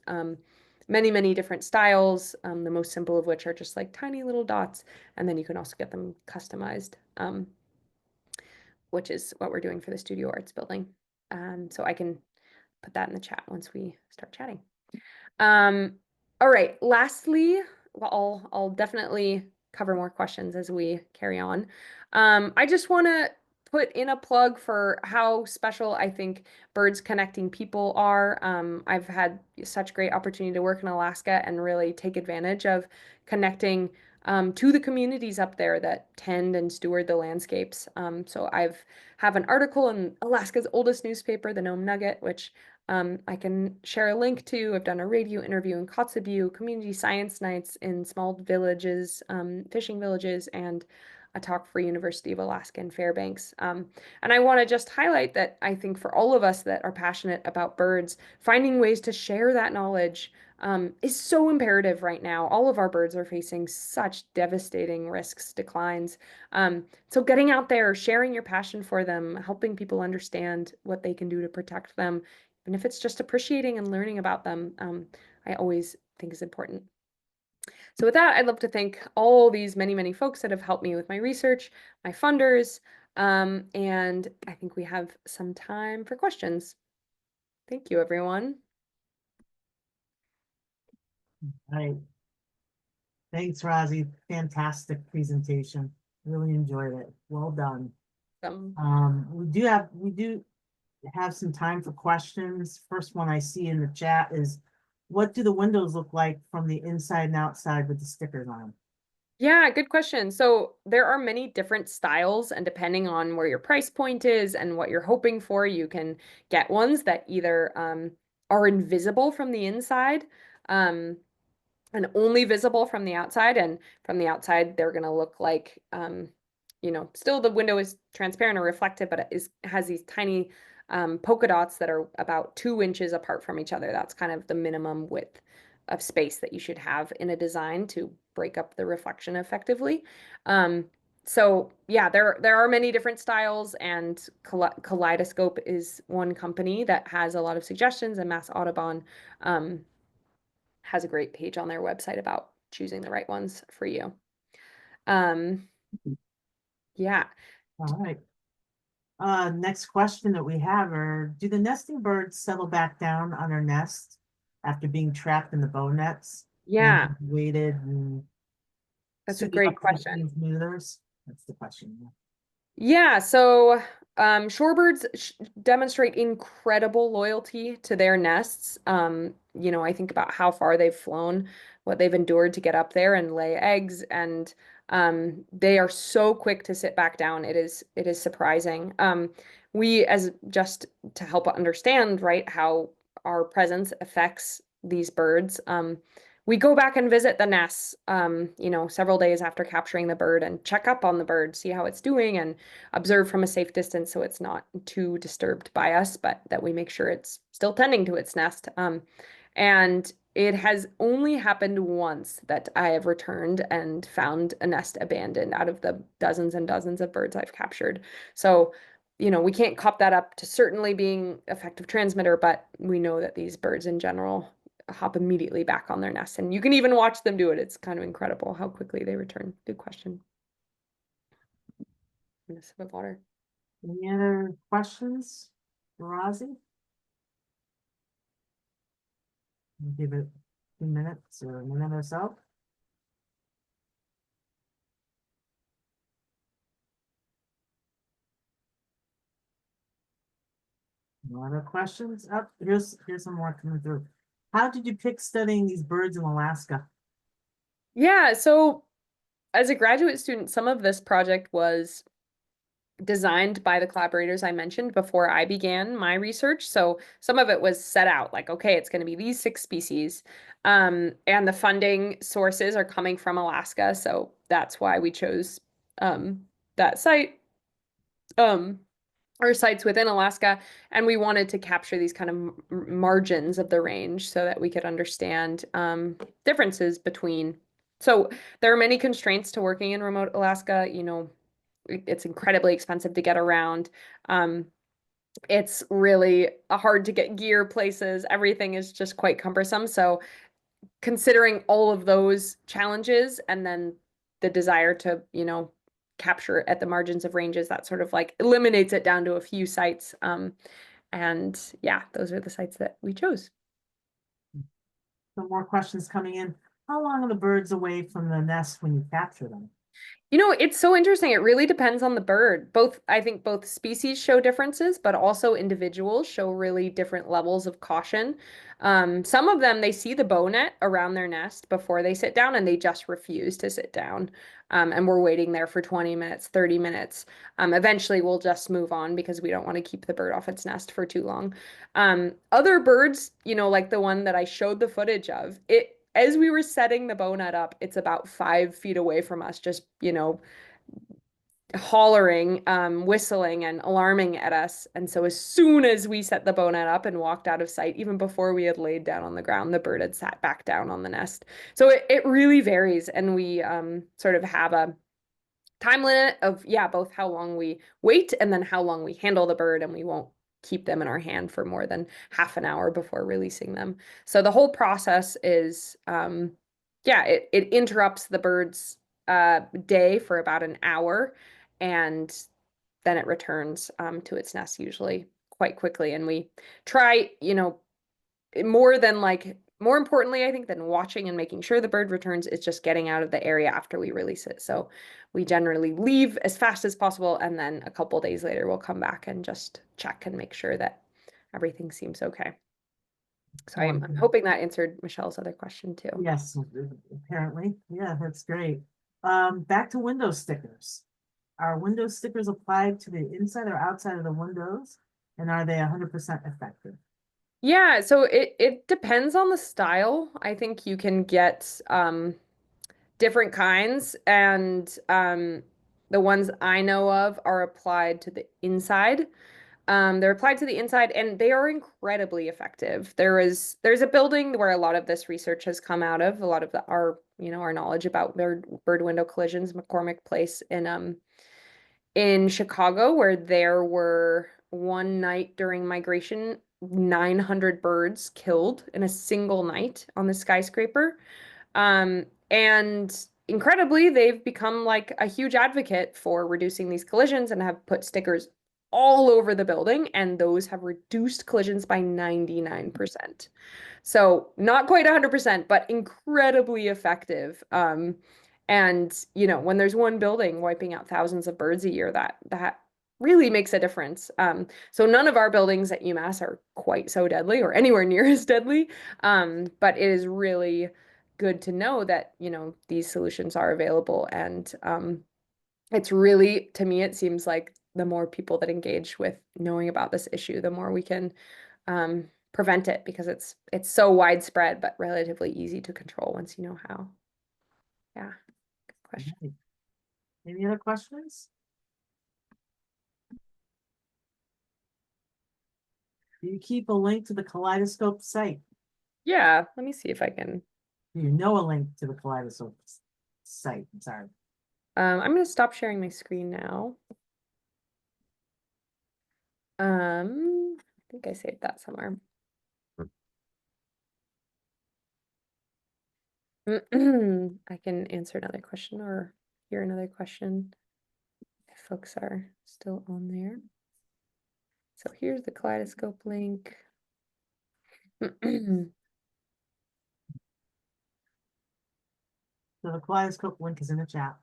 S2: many, many different styles, the most simple of which are just like tiny little dots. And then you can also get them customized, which is what we're doing for the Studio Arts building. So I can put that in the chat once we start chatting. All right, lastly, well, I'll definitely cover more questions as we carry on. I just want to put in a plug for how special I think birds connecting people are. I've had such great opportunity to work in Alaska and really take advantage of connecting to the communities up there that tend and steward the landscapes. So have an article in Alaska's oldest newspaper, the Nome Nugget, which I can share a link to. I've done a radio interview in Kotzebue, community science nights in small villages, fishing villages, and a talk for University of Alaska in Fairbanks. And I want to just highlight that I think for all of us that are passionate about birds, finding ways to share that knowledge is so imperative right now. All of our birds are facing such devastating risks, declines. So getting out there, sharing your passion for them, helping people understand what they can do to protect them, and if it's just appreciating and learning about them, I always think is important. So with that, I'd love to thank all these many, many folks that have helped me with my research, my funders, and I think we have some time for questions. Thank you, everyone.
S1: All right. Thanks, Rosie. Fantastic presentation. Really enjoyed it. Well done.
S2: Um,
S1: We do have some time for questions. First one I see in the chat is, what do the windows look like from the inside and outside with the stickers on 'em?
S2: Yeah, good question. So there are many different styles, and depending on where your price point is and what you're hoping for, you can get ones that either are invisible from the inside, um, and only visible from the outside. And from the outside, they're going to look like, still the window is transparent or reflective, but has these tiny polka dots that are about 2 inches apart from each other. That's kind of the minimum width of space that you should have in a design to break up the reflection effectively. Um, so yeah, there are many different styles, and Kaleidoscope is one company that has a lot of suggestions, and Mass Audubon has a great page on their website about choosing the right ones for you. Um, yeah.
S1: All right. Next question that we have are, do the nesting birds settle back down on their nest after being trapped in the bow nets?
S2: Yeah,
S1: Weighted and
S2: that's a
S1: suited
S2: great
S1: up to the
S2: question.
S1: transmitters? That's the question.
S2: Yeah, so shorebirds demonstrate incredible loyalty to their nests. I think about how far they've flown, what they've endured to get up there and lay eggs, and they are so quick to sit back down. It is surprising. We, as just to help understand, right, how our presence affects these birds, we go back and visit the nests, several days after capturing the bird and check up on the bird, see how it's doing, and observe from a safe distance so it's not too disturbed by us, but that we make sure it's still tending to its nest. And it has only happened once that I have returned and found a nest abandoned out of the dozens and dozens of birds I've captured. So, we can't cop that up to certainly being effective transmitter, but we know that these birds in general hop immediately back on their nest. And you can even watch them do it. It's kind of incredible how quickly they return. Good question. And a sip of water.
S1: Any other questions for Ozzy? We'll give it 2 minutes or a minute or so. No other questions? Up, here's some more coming through. How did you pick studying these birds in Alaska?
S2: Yeah, so as a graduate student, some of this project was designed by the collaborators I mentioned before I began my research. So some of it was set out like, okay, it's going to be these 6 species. And the funding sources are coming from Alaska. So that's why we chose that site. Or sites within Alaska, and we wanted to capture these kind of margins of the range so that we could understand differences between. So there are many constraints to working in remote Alaska. It's incredibly expensive to get around. It's really hard to get gear places. Everything is just quite cumbersome. So considering all of those challenges and then the desire to, capture at the margins of ranges, that sort of like eliminates it down to a few sites. And yeah, those are the sites that we chose.
S1: Some more questions coming in. How long are the birds away from the nest when you capture them?
S2: It's so interesting. It really depends on the bird. I think both species show differences, but also individuals show really different levels of caution. Some of them, they see the bow net around their nest before they sit down and they just refuse to sit down. And we're waiting there for 20 minutes, 30 minutes. Eventually we'll just move on because we don't want to keep the bird off its nest for too long. Other birds, like the one that I showed the footage of, as we were setting the bow net up, it's about 5 feet away from us, just, hollering, whistling and alarming at us. And so as soon as we set the bow net up and walked out of sight, even before we had laid down on the ground, the bird had sat back down on the nest. So it really varies. And we sort of have a time limit of, yeah, both how long we wait and then how long we handle the bird, and we won't keep them in our hand for more than half an hour before releasing them. So the whole process is, it interrupts the bird's day for about an hour, and then it returns to its nest usually quite quickly. And we try, more than like more importantly, I think, than watching and making sure the bird returns, is just getting out of the area after we release it. So we generally leave as fast as possible, and then a couple days later we'll come back and just check and make sure that everything seems okay. So I'm
S1: Wonderful.
S2: hoping that answered Michelle's other question too.
S1: Yes, apparently. Yeah, that's great. Back to window stickers. Are window stickers applied to the inside or outside of the windows? And are they 100% effective?
S2: Yeah, so it depends on the style. I think you can get different kinds, and the ones I know of are applied to the inside. They're applied to the inside, and they are incredibly effective. There's a building where a lot of this research has come out of, a lot of our knowledge about bird window collisions, McCormick Place in Chicago, where there were one night during migration, 900 birds killed in a single night on the skyscraper. And incredibly, they've become like a huge advocate for reducing these collisions and have put stickers all over the building, and those have reduced collisions by 99%. So not quite 100%, but incredibly effective. And when there's one building wiping out thousands of birds a year, that really makes a difference. So none of our buildings at UMass are quite so deadly or anywhere near as deadly. But it is really good to know that, these solutions are available. And it's really, to me, it seems like the more people that engage with knowing about this issue, the more we can prevent it, because it's so widespread, but relatively easy to control once you know how. Yeah, good question.
S1: Right. Any other questions? Do you keep a link to the Kaleidoscope site?
S2: Yeah, let me see if I can.
S1: Do you know a link to the Kaleidoscope site? I'm sorry.
S2: I'm going to stop sharing my screen now. I think I saved that somewhere. I can answer another question or hear another question if folks are still on there. So here's the Kaleidoscope link.
S1: So the Kaleidoscope link is in the chat.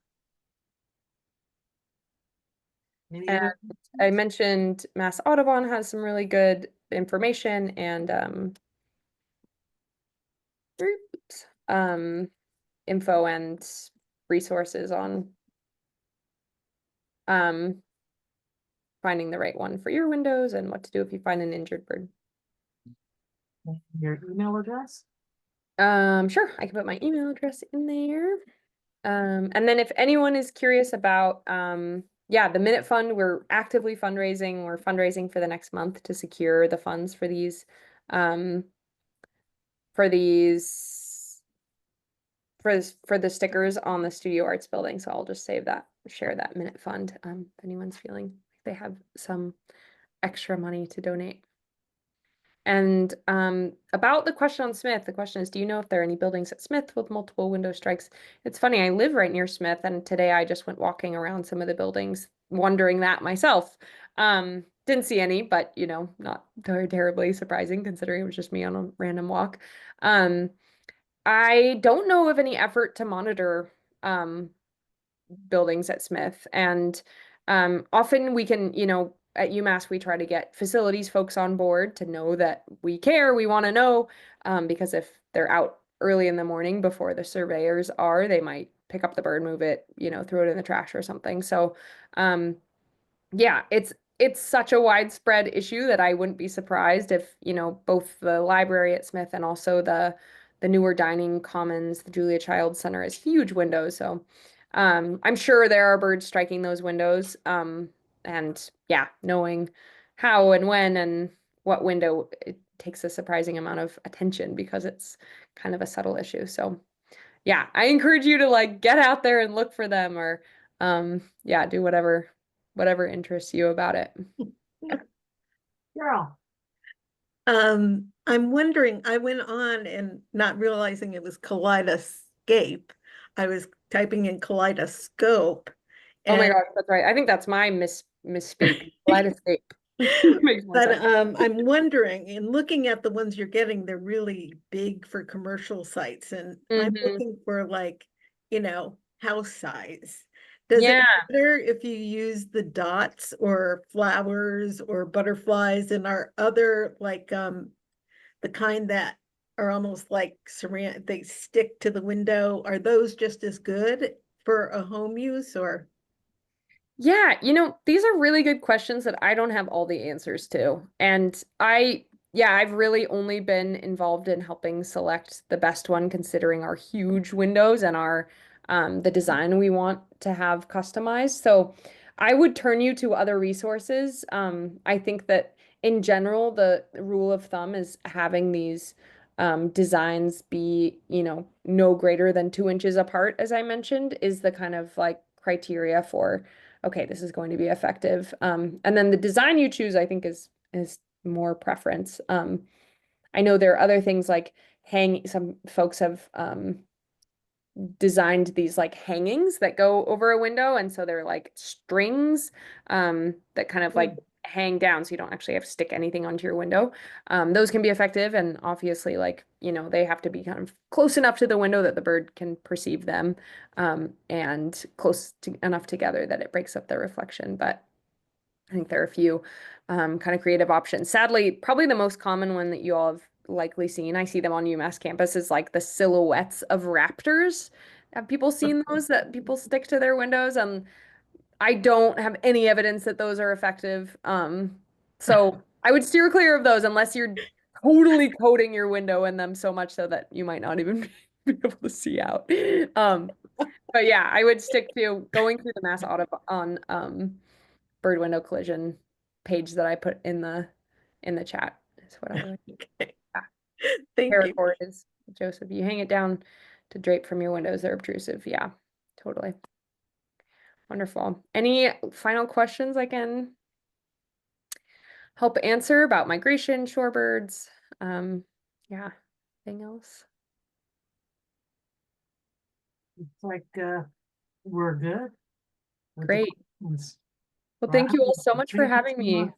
S1: Any
S2: And
S1: other
S2: I
S1: questions?
S2: mentioned Mass Audubon has some really good information and info and resources on finding the right one for your windows and what to do if you find an injured bird.
S1: Your email address?
S2: Sure, I can put my email address in there. And then if anyone is curious about the Minute Fund, we're actively fundraising. We're fundraising for the next month to secure the funds for these for the stickers on the Studio Arts building. So I'll just share that Minute Fund if anyone's feeling like they have some extra money to donate. And about the question on Smith, the question is, do you know if there are any buildings at Smith with multiple window strikes? It's funny, I live right near Smith, and today I just went walking around some of the buildings, wondering that myself. Didn't see any, but not terribly surprising considering it was just me on a random walk. I don't know of any effort to monitor buildings at Smith, and often we can, at UMass, we try to get facilities folks on board to know that we care, we want to know, because if they're out early in the morning before the surveyors are, they might pick up the bird, move it, throw it in the trash or something. So, yeah, it's such a widespread issue that I wouldn't be surprised if, both the library at Smith and also the newer dining commons, the Julia Child Center, has huge windows. So, I'm sure there are birds striking those windows. And yeah, knowing how and when and what window, it takes a surprising amount of attention because it's kind of a subtle issue. So yeah, I encourage you to like get out there and look for them, or do whatever interests you about it.
S1: Carol.
S4: I'm wondering, I went on and not realizing it was kaleidoscape. I was typing in kaleidoscope.
S2: Oh my
S4: And
S2: gosh, that's right. I think that's my misspeak. Kaleidoscape. Makes more
S4: But
S2: sense.
S4: I'm wondering, in looking at the ones you're getting, they're really big for commercial sites, and I'm
S2: Mhm.
S4: looking for like, house size. Does it
S2: Yeah.
S4: matter if you use the dots or flowers or butterflies and our other like the kind that are almost like ceramic, they stick to the window? Are those just as good for a home use or?
S2: Yeah, these are really good questions that I don't have all the answers to. And I've really only been involved in helping select the best one considering our huge windows and our the design we want to have customized. So I would turn you to other resources. I think that in general, the rule of thumb is having these designs be, no greater than 2 inches apart, as I mentioned, is the kind of like criteria for okay, this is going to be effective. And then the design you choose, I think, is more preference. I know there are other things like some folks have designed these like hangings that go over a window, and so they're like strings that kind of like hang down so you don't actually have to stick anything onto your window. Those can be effective, and obviously like they have to be kind of close enough to the window that the bird can perceive them, and enough together that it breaks up the reflection. But I think there are a few kind of creative options. Sadly, probably the most common one that you all have likely seen, I see them on UMass campus, is like the silhouettes of raptors. Have people seen those that people stick to their windows? And I don't have any evidence that those are effective. So I would steer clear of those unless you're totally coating your window in them so much so that you might not even be able to see out. But yeah, I would stick to going through the Mass Audubon bird window collision page that I put in the chat is what I would.
S4: Okay,
S2: Yeah.
S4: thank you.
S2: Paracord is Joseph. You hang it down to drape from your windows. They're obtrusive. Yeah, totally. Wonderful. Any final questions I can help answer about migration, shorebirds? Yeah. Anything else?
S1: It's like, we're good. with the
S2: Great.
S1: questions.
S2: Well, thank you all so much for
S1: Thank you
S2: having
S1: so
S2: me.
S1: much.